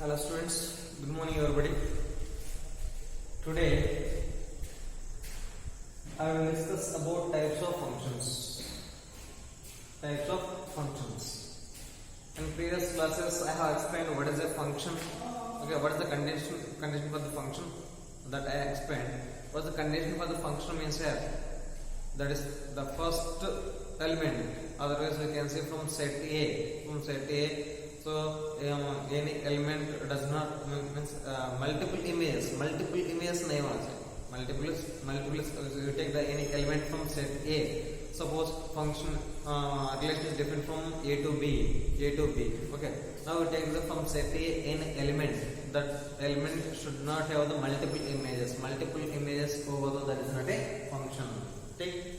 Hello students, good morning everybody. Today I will discuss about types of functions. Types of functions. In previous classes I have explained what is a function. Okay, what is the condition for the function that I explained. What is the condition for the function means here? That is the first element. Otherwise we can say from set A. So any element does not means multiple images name also. Multiple. So you take the any element from set A. Suppose function relation is different from A to B. Okay. Now we take the from set A any element. That element should not have the multiple images. Over that is not a function. Take.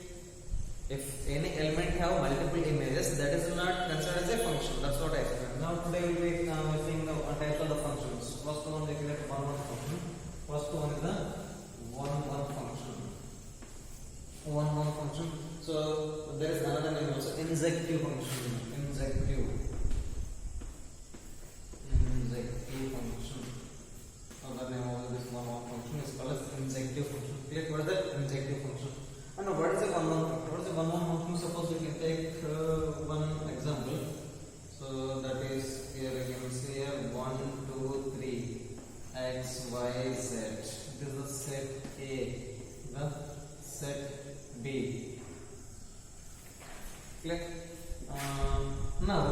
If any element have multiple images, that is not considered as a function. That's what I said. Now today we will be seeing the types of the functions. First one we get one function. First one is the one function. One function. So there is another name also, injective function. Injective function. Other name of this one function is called as injective function. Clear? What is that injective function? And what is a one function? Suppose we can take one example. So that is here you can see here 1, 2, 3 x, y, z. This is the set A, the set B. Clear? Now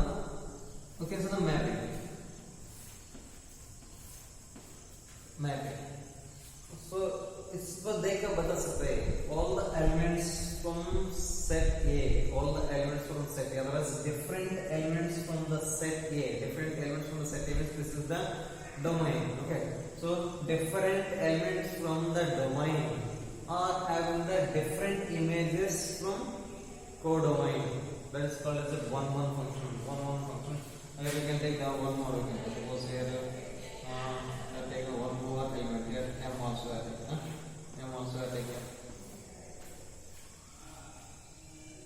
okay, so the mapping. So इसको देखकर बता सकते हैं all the elements from set A, otherwise different elements from the set A means this is the domain. Okay, so different elements from the domain are having the different images from codomain. That is called as a one function. Here we can take down one more. Suppose here I take one more element here, M also I take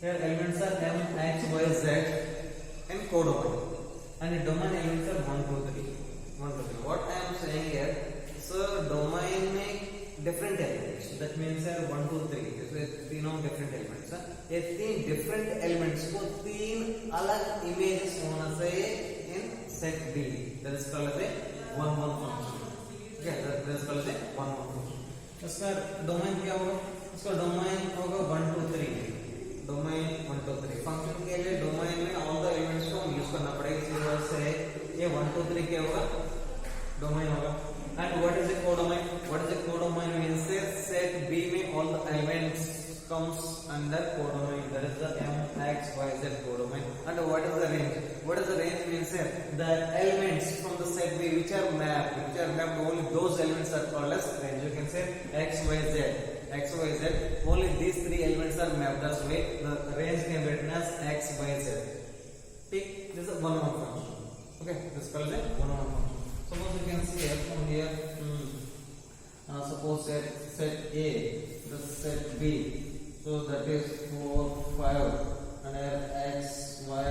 here elements are M, X, Y, Z and codomain, and the domain elements are 1, 2, 3. What I am saying here, so domain में different elements, that means 1, 2, 3 तीनों different elements. ये तीन different elements को तीन अलग images होना चाहिए in set B. That is called as a one function. Okay, that is called as a one function. इसका डोमेन क्या होगा? इसका डोमेन होगा 1, 2, 3. डोमेन 1, 2, 3 फंक्शन के लिए डोमेन में ऑल द एलिमेंट्स को यूज करना पड़ेगा. इसी वजह से ये 1, 2, 3 क्या होगा? डोमेन होगा. And what is a codomain means set B में all the elements comes under codomain. That is the M, X, Y, Z codomain. And what is the range? Means the elements from the set B which are mapped only those elements are called as range. You can say X, Y, Z. Only these three elements are mapped. That's why the range can be written as X, Y, Z. This is a one function. Okay, this is called a one function. Suppose you can see from here. Suppose set A, the set B. So that is 4, 5, and X, Y,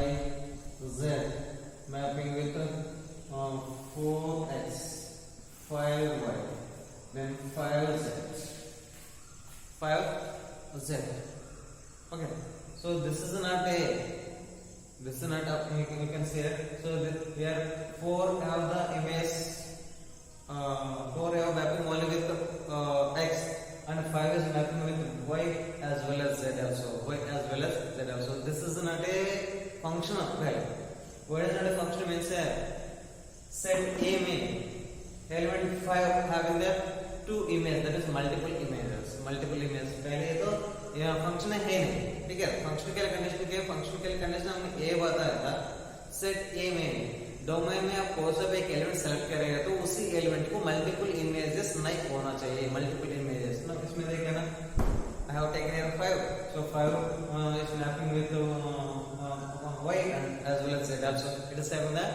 Z mapping with 4x, 5y, then 5z. Okay, so this is not A. You can see it. So here 4 have the image. 4 have mapping only with x. And 5 is mapping with y as well as z also. This is not a function of well. What is not a function means set A में element 5 having the two images, that is multiple images. पहले तो यह function है नहीं, ठीक है. Function के लिए कंडीशन हमने A बताया था. सेट A में डोमेन में आप कोई सा भी एक एलिमेंट सेलेक्ट करेंगे तो उसी एलिमेंट को मल्टीपल इमेजेस नहीं होना चाहिए. मल्टीपल इमेजेस ना इसमें देखिए ना, I have taken here 5, so 5 is mapping with y and as well as z also. It is having the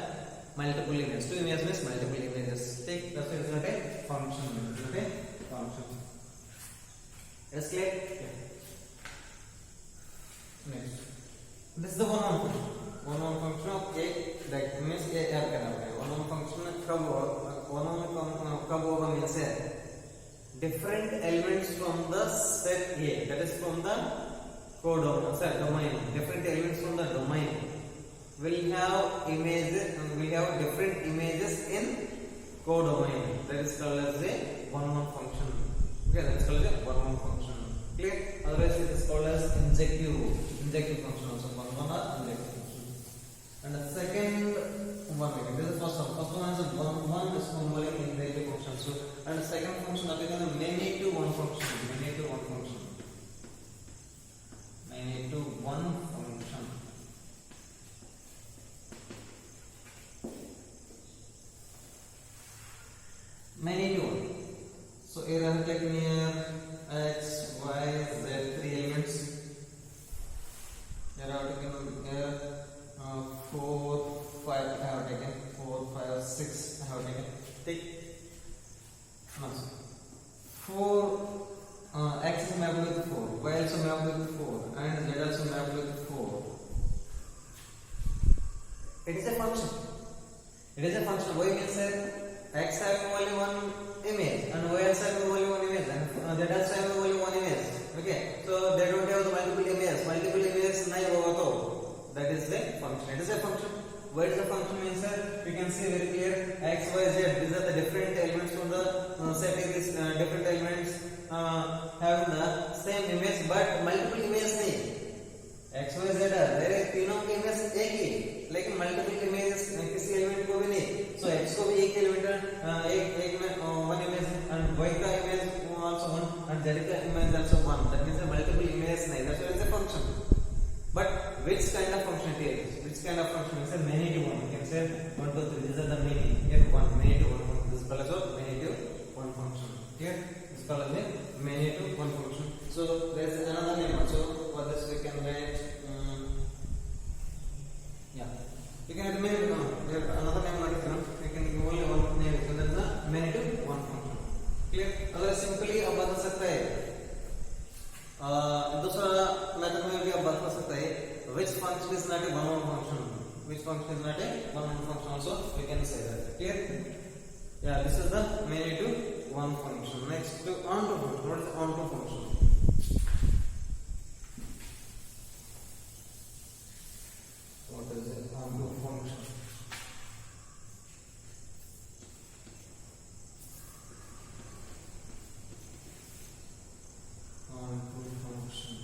multiple images. Two images means multiple images. Take that's why it is not a function. Is clear? Next, this is the one function. One function of a that means a air करना पड़ेगा. One function कब होगा means different elements from the set A, that is from the domain. Different elements from the domain will have different images in codomain. That is called as a one-one function. Okay, that is called as a one-one function. Clear? Otherwise, it is called as injective function also. One-one or injective function. And the second one, this is the first one. First one is one is convolving injective function. So, and the second function is many to one function. Many to one function. Many to one function. Many to one. So here I have taken here x, y, z, three elements. Here I have taken here 4, 5. I have taken 4, 5, 6. I have taken. Take. No. 4. X is mapped with 4. Y also mapped with 4, and z also mapped with 4. It is a function. It is a function. Y means x having only one image and y also having only one image and z also having only one image. Okay, so they don't have the multiple images. Multiple images nahi hoga to that is the function. It is a function. What is the function means we can see very clear x, y, z. These are the different elements from the set. These different elements have the same image but multiple images nahi. x, y, z है तीनों के image एक ही लेकिन multiple images किसी element को भी नहीं. सो x को भी एक एलिमेंट एक में वन इमेज एंड y का image also one and z का image also one. That means multiple images नहीं. That's why it's a function. But which kind of function it is? Which kind of function is many to one? You can say 1, 2, 3. These are the many. Here one many to one function. This is called as many to one function. Here this is called as many to one function. So there is another name also for this. We can write you can add many another name not different. You can give only one name. So that is the many to one function. Clear? अगर simply अब बता सकता है दूसरा method में भी अब बता सकता है which function is not a one-one function. Which function is not a one-one function also we can say that. Clear? Yeah, this is the many to one function. Next to onto function. What is the onto function? What is the onto function? Onto function.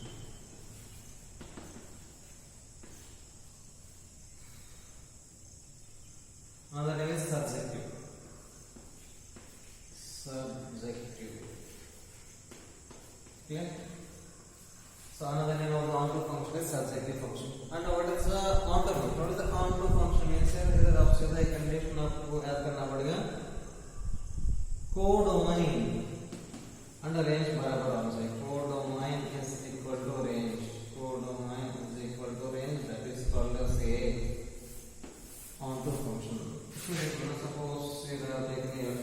Another name is subjective. Subjective. Clear? So another name of the onto function is subjective function. And what is the onto function? What is the onto function? Means here आपसे the condition आपको याद करना पड़ेगा. कोडोमाइन and the range बराबर होना चाहिए. कोडोमाइन is equal to range. कोडोमाइन is equal to range. That is called as a onto function. Suppose here I take here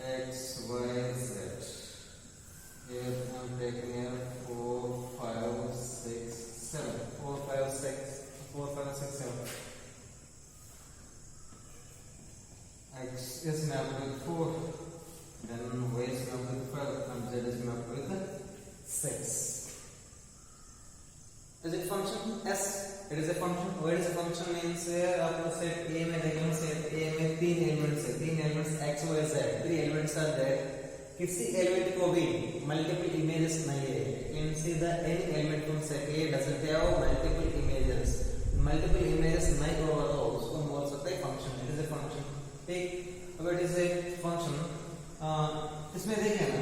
x, y, z. Here I am taking here 4, 5, 6, 7. 4, 5, 6, 4, 5, 6, 7. X is mapped with 4. Then y is mapped with 5 and z is mapped with 6. Is it function? Yes. It is a function. What is a function means आपको set A में देखेंगे set A में तीन elements है. तीन elements x, y, z. Three elements are there. किसी element को भी multiple images नहीं है. You can see the any element from set A doesn't have multiple images. Multiple images नहीं होगा तो उसको हम बोल सकते हैं function. It is a function. ठीक. अब it is a function. इसमें देखें ना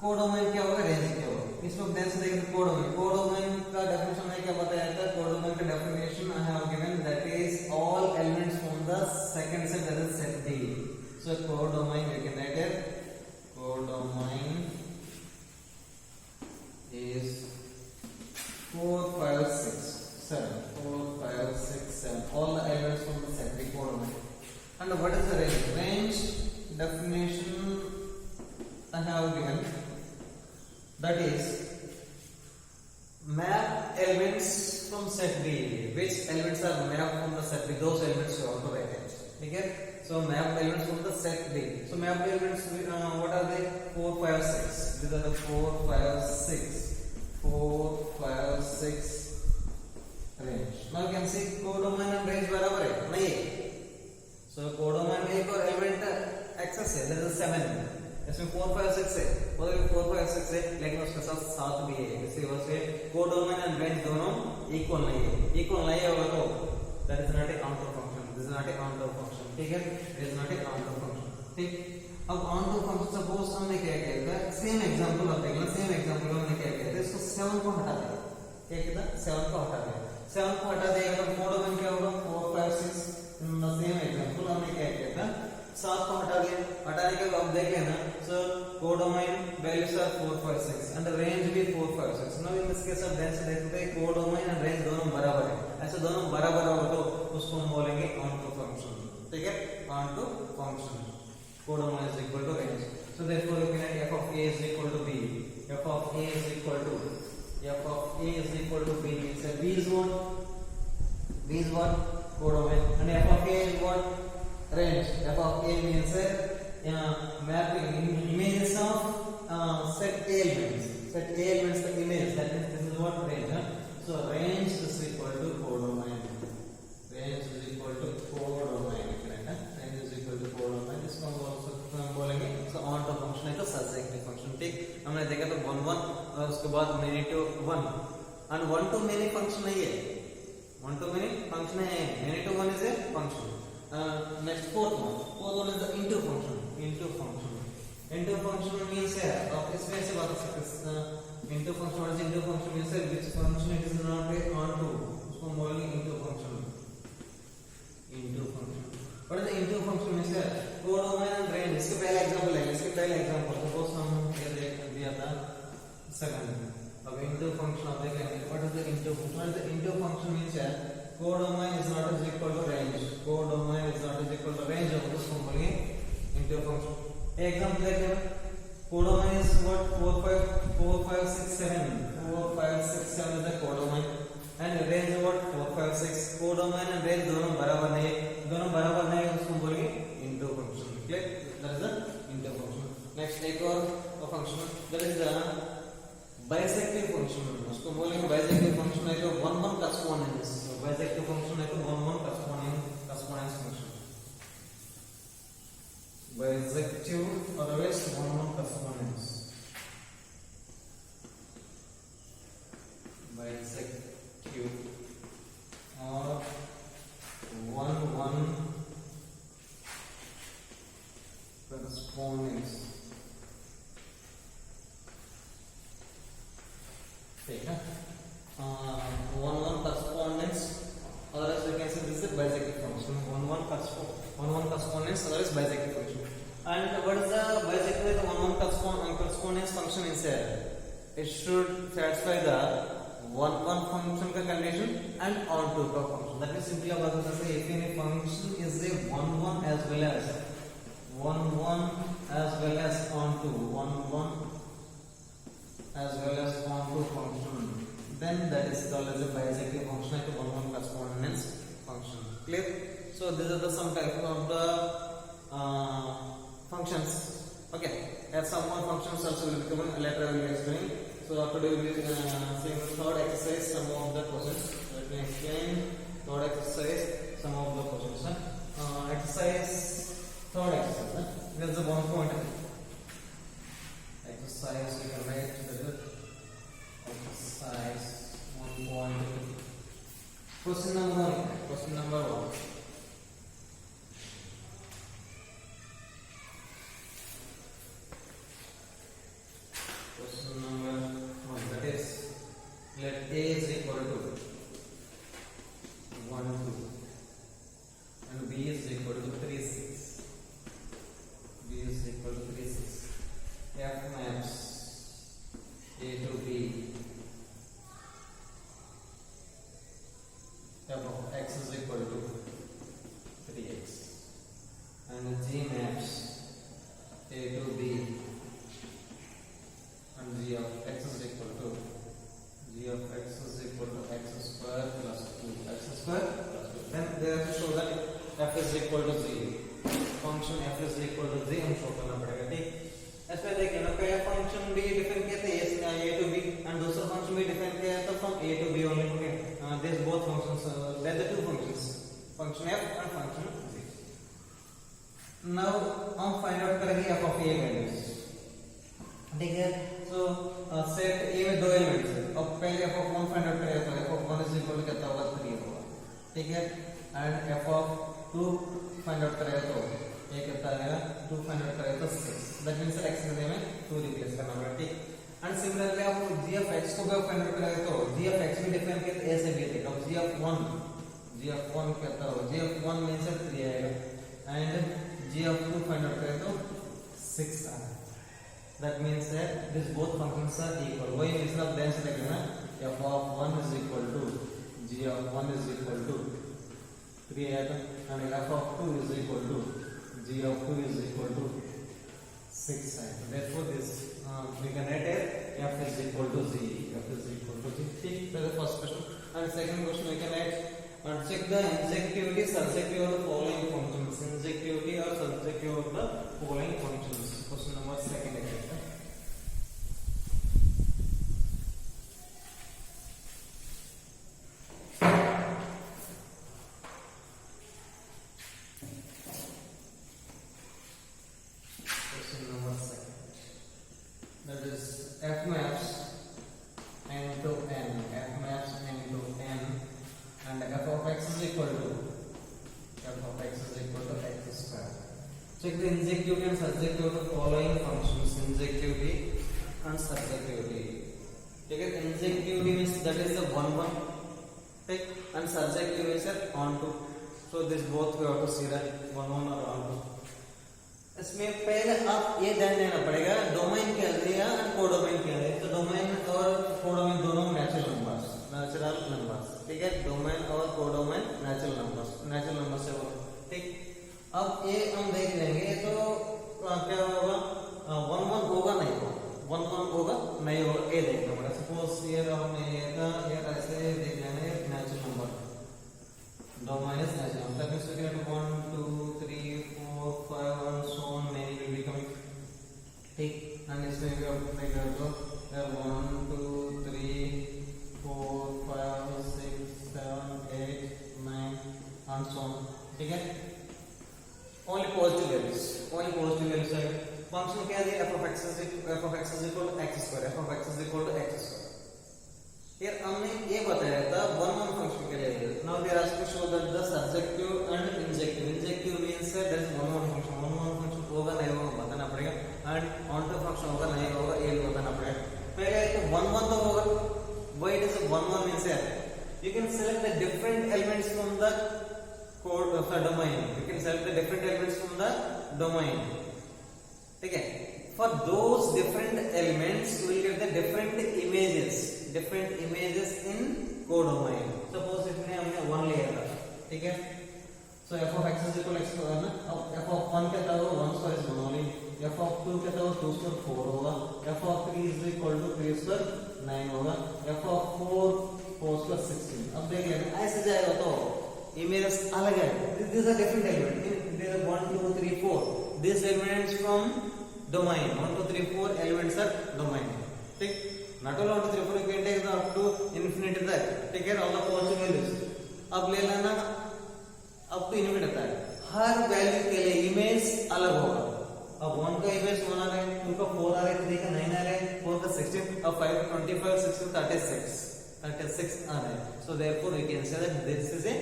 कोडोमाइन क्या होगा रेंज क्या होगा. इसमें ध्यान से देखें कोडोमाइन का डेफिनेशन है क्या बताया था. कोडोमाइन का definition I have given that is all elements from the second set that is set D. So codomain we can write here codomain is 4, 5, 6, 7. 4, 5, 6, 7. All the elements from the set D codomain. And what is the range? Range definition I have given. That is map elements from set B. Which elements are mapped from the set B? Those elements you have to write it. ठीक है. So mapped elements from the set D. So mapped elements, what are they? 4, 5, 6. These are the 4, 5, 6. 4, 5, 6 range. Now you can see codomain and range बराबर है नहीं है. So codomain में एक और element access है, that is 7. इसमें 4, 5, 6 है, और 4, 5, 6 है, लेकिन उसके साथ 7 भी है. इसी वजह से कोडोमेन एंड रेंज दोनों इक्वल नहीं है. इक्वल नहीं होगा तो that is not a counter function. This is not a counter function. ठीक है, it is not a counter function. ठीक. अब counter function सपोज हमने क्या किया था, सेम एग्जांपल आप देखना. सेम एग्जांपल हमने क्या किया था, इसको 7 को हटा दिया. क्या किया था, 7 को हटा दिया. 7 को हटा देगा तो कोडोमेन क्या होगा, 4, 5, 6. सेम एग्जांपल हमने क्या किया था, 7 को हटा दिया. हटाने के बाद अब देख लेना. So codomain values are 4, 5, 6 and the range भी 4, 5, 6. Now in this case of density देखते हैं codomain and range दोनों बराबर है. ऐसे दोनों बराबर होगा तो उसको हम बोलेंगे onto function. ठीक है, onto function. Codomain is equal to range. So therefore you can write f of a is equal to b. F of a is equal to b. So b is what? B is what? Codomain. And f of a is what? Range. F of a means mapping images of set A elements. Set A elements the image. That means this is what range. So range is equal to codomain. Range is equal to codomain. Range is equal to codomain. इसको हम बोलेंगे. So onto function है तो surjective function. ठीक. हमने देखा तो 1 1 और उसके बाद many to 1 and 1 to many function नहीं है. 1 to many function है. Many to 1 is a function. Next fourth one is the into function. Into function means आप इसमें से बात कर सकते हैं. Into function what is into function means which function it is not onto, उसको बोलेंगे into function. What is the into function means codomain and range. इसके पहले एग्जांपल लेंगे. सपोज हम ये देख दिया था 7. अब into function आप देखेंगे. What is the into function? What is the into function means codomain is not equal to range. Codomain is not equal to range. अब उसको बोलेंगे into function. एग्जांपल देखिए. Codomain is what? 4, 5, 6, 7. 4, 5, 6, 7 is the codomain. And range what? 4, 5, 6. Codomain and range दोनों बराबर नहीं है, उसको बोलेंगे into function. Clear? That is the into function. Next एक और function, that is the bisective function. उसको बोलेंगे bisective function है तो 1 1 correspondence. Bisective function है तो 1 1 correspondence function. Bisective otherwise 1 1 correspondence. Bisective or 1 1 correspondence. ठीक है. 1 1 correspondence. Otherwise we can say this is bisective function. 1 1 correspondence. Otherwise bisective function. And what is the bisective 1 1 correspondence function is here? It should satisfy the 1 1 function का condition and onto का function. That means simply आप बता सकते हैं if any function is a 1 1 as well as onto 1 1 as well as onto function, then that is called as a bisective function to 1 1 correspondence function. Clear? So these are the some types of the functions. Okay, as some more functions also will become later I will be explaining. So after we will be seeing third exercise some of the questions. Let me explain third exercise some of the questions. Exercise third exercise. There is a 1 point exercise. You can write the exercise 1 point. Question number 1. Question number 1, that is, let A is equal to 1 2 and B equal to G, function f is equal to G हम show करना पड़ेगा, ठीक। इसमें देखिए ना पहला function भी define किया था a to b एंड दूसरा फंक्शन भी डिफाइन किया था from a to b only, okay. This both functions, they are the two functions, function f and function g। Now हम फाइंड आउट करेंगे f of a वैल्यूज, ठीक है। सो set a में दो एलिमेंट्स है, अब पहले f of 1 फाइंड आउट करेंगे तो f of 1 is equal to कितना होगा 3 होगा, ठीक है। And f of 2 find out करेंगे तो ये कितना आएगा 2 फाइंड आउट करेंगे तो 6, दैट मींस x के जगह में 2 रिप्लेस करना पड़ेगा, ठीक। एंड सिमिलरली आप g of x को भी फाइंड आउट करेंगे तो g of x भी डिफाइन किया a से b तक, अब g of 1 कितना होगा, g of 1 मींस 3 आएगा and g of 2 find out करें तो 6 आएगा, that means that these both functions are equal, वही मिसरा देन से देखना f of 1 is equal to g of 1 is equal to 3 आएगा and f of 2 is equal to g of 2 is equal to 6 आएगा, therefore this we can write as f is equal to g, f is equal to g, ठीक। पहले first question and second question we can write and check the injectivity subjectivity of the following functions, injectivity or subjectivity of the following functions, question number second example। F maps n to n, f maps n to n, and f of x is equal to x square. Check the injectivity and subjectivity of the following functions, injectivity and subjectivity, ठीक है। injectivity means that is the 1 1, ठीक, and subjectivity is on to, so this both we have to see that 1 1 or on to। इसमें पहले आप ये ध्यान देना पड़ेगा डोमेन क्या दिया और कोडोमेन क्या दिया, तो डोमेन और कोडोमेन दोनों नेचुरल नंबर्स, ठीक है। डोमेन और कोडोमेन नेचुरल नंबर्स से होगा, ठीक। अब ये हम देख लेंगे तो क्या होगा 1 1 होगा नहीं होगा ये देखना पड़ेगा। सपोज ये हमने ये ऐसे देख लेंगे natural number, domain is natural number, that means we can 1 2 3 4 5 and so on many will be coming, ठीक। एंड इसमें भी आप ट्राई कर दो 1 2 3 4 5 6 7 8 9 and so on, ठीक है। only positive values है। फंक्शन क्या दिया f of x is equal to x square, f of x is equal to x square। यार हमने ये बताया था 1 1 फंक्शन के लिए, now they are asking show that the subjective and injective means that is 1 1 function होगा नहीं होगा बताना पड़ेगा, एंड ऑन टू फंक्शन होगा नहीं होगा ये भी बताना पड़ेगा। पहले तो 1 1 तो होगा, why it is 1 1 means you can select the different elements from the code of the domain, you can select the different elements from the domain, ठीक है। For those different elements you will get the different images in codomain. Suppose इसमें हमने 1 लिया था, ठीक है। सो f of x is equal to x square ना, अब f of 1 क्या था वो 1 square is 1 only, f of 2 क्या था वो 2 square 4 होगा, f of 3 is equal to 3 square 9 होगा, f of 4 square 16। अब देख लेना ऐसे जाएगा तो इमेजेस अलग है, these are different elements, there are 1 2 3 4, these elements from domain 1 2 3 4 elements are domain, ठीक। not only 1 2 3 4 you can take the up to infinity that, take care all the positive values। अब ले लेना अब तो इनमें रहता है हर वैल्यू के लिए इमेज अलग होगा। अब 1 का इमेज 1 आ रहा है, 2 का 4 आ रहा है, 3 का 9 आ रहा है, 4 का 16, अब 5 का 25 16 36 आ रहा है। So therefore we can say that this is a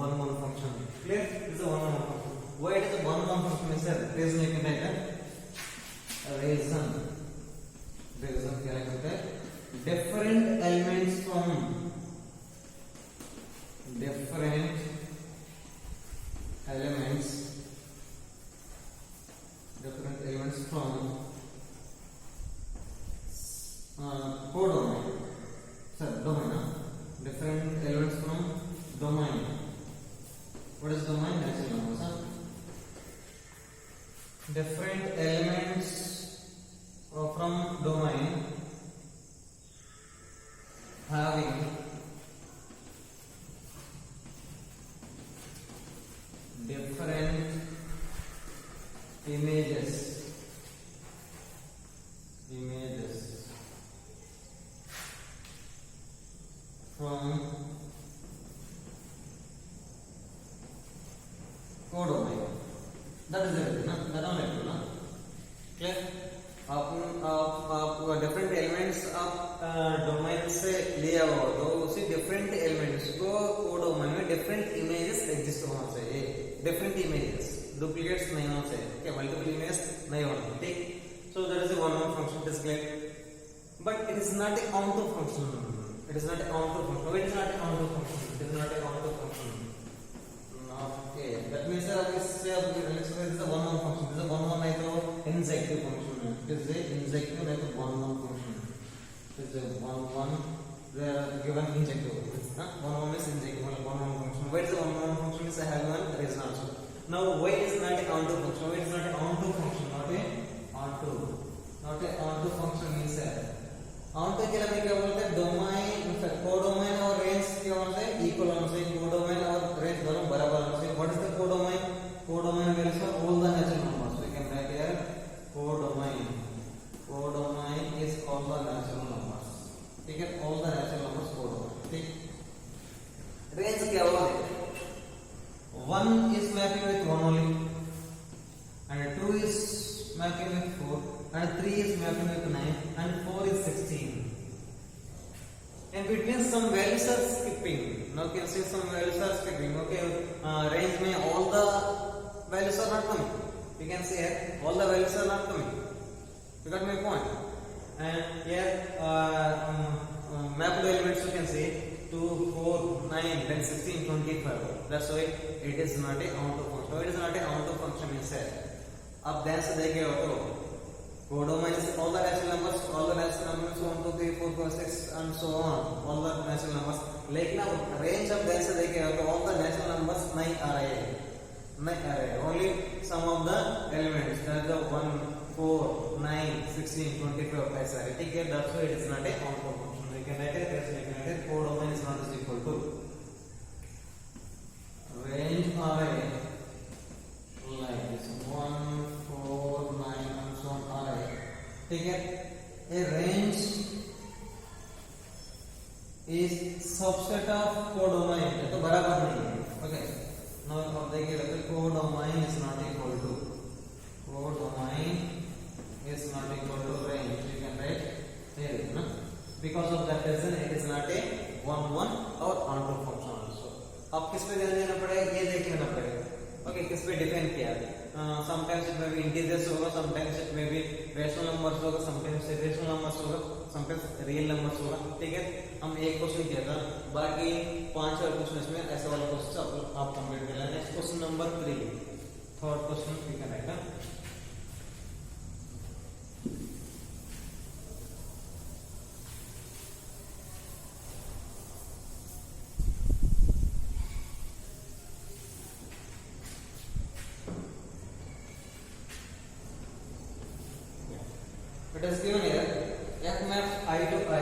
1 1 function, clear, this is 1 1 function. Why it is a 1 1 function is a reason you can write a reason क्या लिखते हैं different elements from codomain, different elements from domain. What is domain? Natural numbers. Different elements from domain having different images from codomain. That is it, ना? That only, ना? Clear? आप different elements आप domain से लिया हो तो उसी different elements को कोडोमेन में डिफरेंट इमेजेस एग्जिस्ट होना चाहिए, डिफरेंट इमेजेस, डुप्लीकेट्स नहीं होना चाहिए, ओके, मल्टीपल इमेजेस नहीं होना, ठीक. So that is one more function display, but it is not a counter function. It is not a counter function. It is not a counter function. It is not a counter function. Okay, that means this is a one-one function. This is a one-one like injective function. It is a injective like a one-one function. It is a one-one. They are given injective. One-one is injective like one-one function. Why is the one-one function is a have one resonance? Now, why is not a counter function? Why is not a onto function? Not a onto function means onto के लिए क्या बोलते हैं? Domain, codomain और range क्या बोलते हैं? Equal होना चाहिए. कोडोमेन और रेंज दोनों बराबर होना चाहिए. What is the codomain? Codomain means all the natural numbers. We can write here codomain. Codomain is all the natural numbers. ठीक है, all the natural numbers codomain. ठीक. रेंज क्या बोलते हैं? 1 is mapping with 1 only, and 2 is mapping with 4, and 3 is mapping with 9, and 4 is 16. In between some values are skipping. Now you can see some values are skipping. Okay, range में all the values are not coming. You can see here all the values are not coming. You got my point? And here mapped elements you can see 2, 4, 9, 10, 16, 25. That's why it is not a onto function. It is not a onto function inside. आप ध्यान से देखे हो तो codomain is all the natural numbers 1, 2, 3, 4, 5, 6 and so on, all the natural numbers. लेकिन अब range आप ध्यान से देखे हो तो all the natural numbers नहीं आ रहे, only some of the elements, that is the 1, 4, 9, 16, 25 ऐसा है. ठीक है, that's why it is not a onto function. We can write it codomain is not equal to range array like this 1, 4, 9 and so on array. ठीक है, a range is subset of codomain. ये तो बराबर नहीं है. Okay, now अब देखिए तो codomain is not equal to range. You can write here, ना? Because of that reason it is not a one-one or onto function also. अब किस पे ध्यान देना पड़ेगा? ये देख लेना पड़ेगा. ओके, किस पे डिपेंड किया है? Sometimes it may be integers होगा, sometimes it may be rational numbers होगा, समटाइम्स इरेशनल नंबर्स होगा, समटाइम्स रियल नंबर्स होगा. ठीक है, हम एक क्वेश्चन किया था, बाकी 5 और क्वेश्चन इसमें ऐसे वाला क्वेश्चन आप कंप्लीट कर लेना. Next question number 3, third question we can write. It is given here f maps I to I,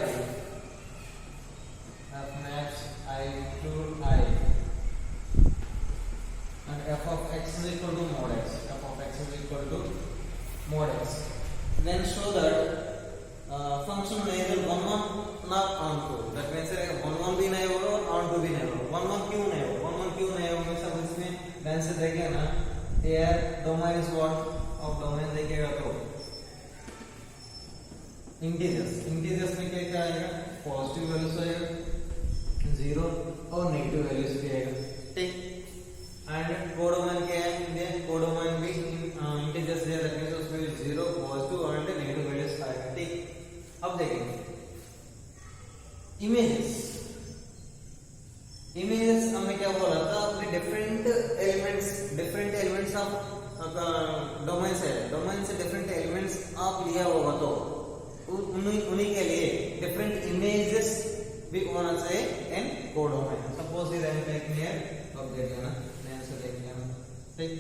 f maps I to I, and f of x is equal to mod x. F of x is equal to mod x. Then show that function neither 1-1 nor onto. That means 1-1 भी नहीं होगा और onto भी नहीं होगा. 1-1 क्यों नहीं होगा? 1-1 क्यों नहीं होगा? सब इसमें ध्यान से देखिए ना. Here domain is what? अब domain देखिएगा तो इंटीजर्स में क्या आएगा? पॉजिटिव वैल्यूज आएगा, 0 और नेगेटिव वैल्यूज भी आएगा. ठीक. एंड कोडोमेन क्या है? कोडोमेन भी इंटीजर्स दे रखे हैं, उसमें 0, पॉजिटिव और नेगेटिव वैल्यूज आएगा. ठीक. अब देखेंगे इमेजेस हमने क्या बोला था? अपने डिफरेंट एलिमेंट्स ऑफ डोमेन से डिफरेंट एलिमेंट्स आप लिया होगा तो उन्हीं के लिए डिफरेंट इमेजेस भी होना चाहिए इन कोडोमेन. सपोज इधर हम टेकिंग हियर, अब देख लेना, ध्यान से देख लेना. ठीक,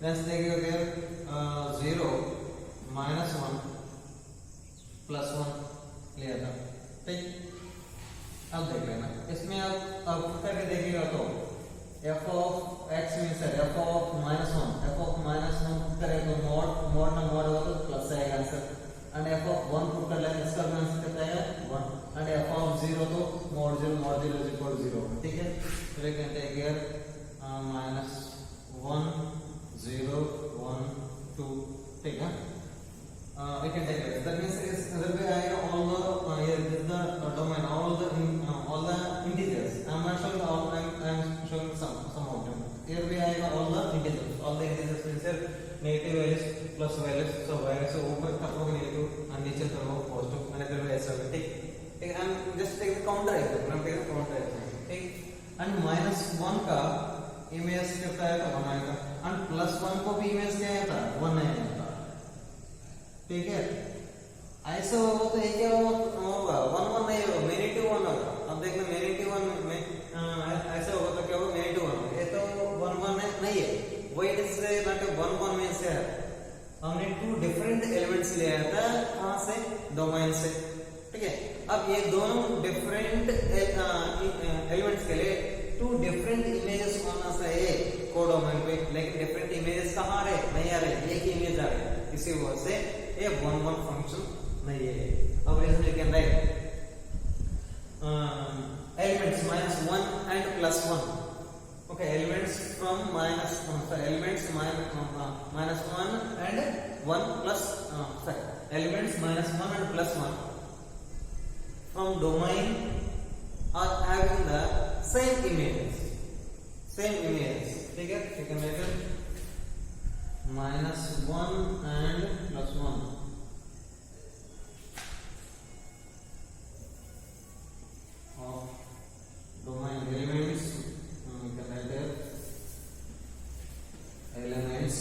ध्यान से देखिए फिर 0, -1, +1 लिया था. ठीक, अब देख लेना. इसमें अब करके देखिएगा तो f of x means f of -1 करें तो mod So we can take here minus 1 0 1 2 ठीक है. We can take it. That means is that way I know all the here is the domain, all the integers. I'm not showing all. I'm showing some of them. Here we have all the integers. All the integers means here negative values plus values. So values से ऊपर तक होगा negative और नीचे तक होगा positive. मैंने फिर ऐसा भी ठीक. I'm just take the counter example. I'm taking counter example. ठीक. And minus 1 का इमेज कितना है तो 1 आएगा. And plus 1 को भी इमेज क्या आएगा? 1 आएगा. ठीक है. ऐसा होगा तो ये क्या होगा? 1 1 नहीं होगा, -1 होगा. अब देखना -1 में ऐसा होगा तो क्या होगा? -1 होगा. ये तो 1 1 नहीं है. Why it is not a 1 1 में से हमने 2 डिफरेंट एलिमेंट्स लिया था कहां से? डोमेन से. ठीक है. अब ये दोनों डिफरेंट एलिमेंट्स के लिए 2 डिफरेंट इमेजेस होना चाहिए कोडोमेन पे. लेकिन डिफरेंट इमेजेस कहां आ रहे? नहीं आ रहे. एक ही इमेज आ रहे. इसी वजह से ये 1 1 फंक्शन नहीं है. अब reason you can write elements minus 1 and plus 1. Okay, elements from minus elements minus 1 and 1 plus elements minus 1 and plus 1 from domain are having the same images. ठीक है. you can make it minus 1 and plus 1 of domain elements. We can write elements